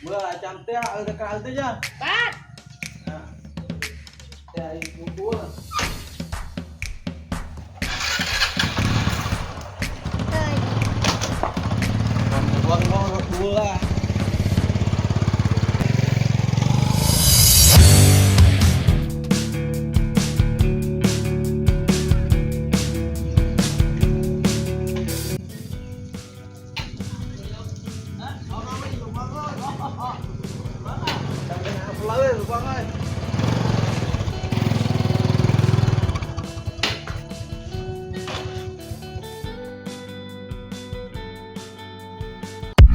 mưa chăm té ở cái cao thế chứ Bác. té búa con búa lấy rồi con ơi.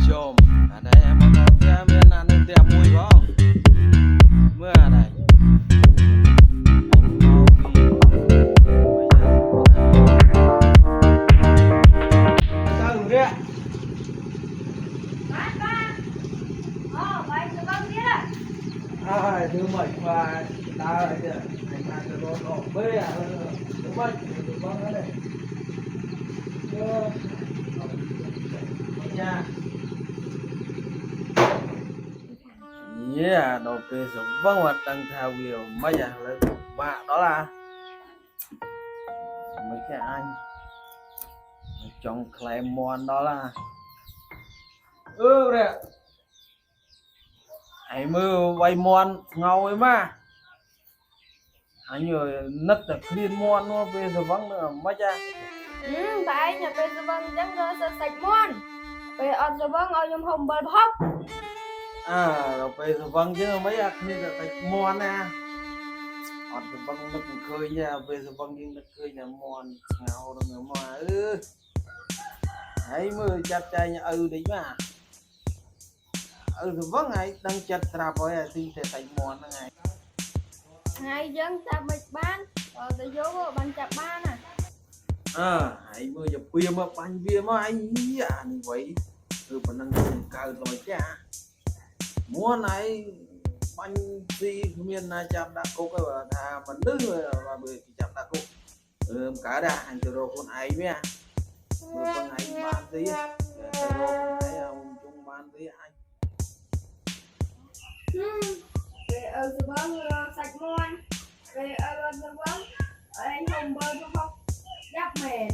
Chôm ở đây em có tia miền ăn được tia mùi không mưa này mau sao rồi đấy Bác. Bác cho con biết à. thứ mày qua ta lại kìa anh ta cho nó đổ bê à thứ mày tụi con ở đây nha yeah đồ kê sống vâng hoạt đăng thao nhiều mấy à lấy bạn đó là mấy cái anh trong Clemon đó là đấy hãy mưa quay mon ngầu ấy mà anh rồi nứt được clean mon nó bây giờ vắng nữa mấy cha Tại nhà bây giờ vâng chẳng ngờ sợ sạch môn. Bây giờ giờ vâng ở trong hồng bờ hốc. rồi bây giờ vắng chứ mấy à clean được sạch mon nè ọt giờ vắng nó cũng khơi nha bây giờ vắng nhưng nó khơi nhà mon ngầu rồi mà hãy mưa chặt chay nhà đấy mà giờ vắng ấy đang chặt trà với thì sẽ sạch mon ngày Ngày dân ta bạch ban. Rồi ta vô bàn chạp ban à. hãy mưa giờ bia mà bánh bia mà anh à như vậy phần năng dùng cao rồi cha mua này bánh gì miền này chạm đã cố cái và thà mình đứng rồi và bị chạm đã cố cả đã anh từ rồi con ấy với vừa con ấy bán tí từ rồi con ấy chung bán tí anh Về ở giờ vâng sạch môn. Về ở giờ vâng ở anh hồng bờ hốc. Giáp mền.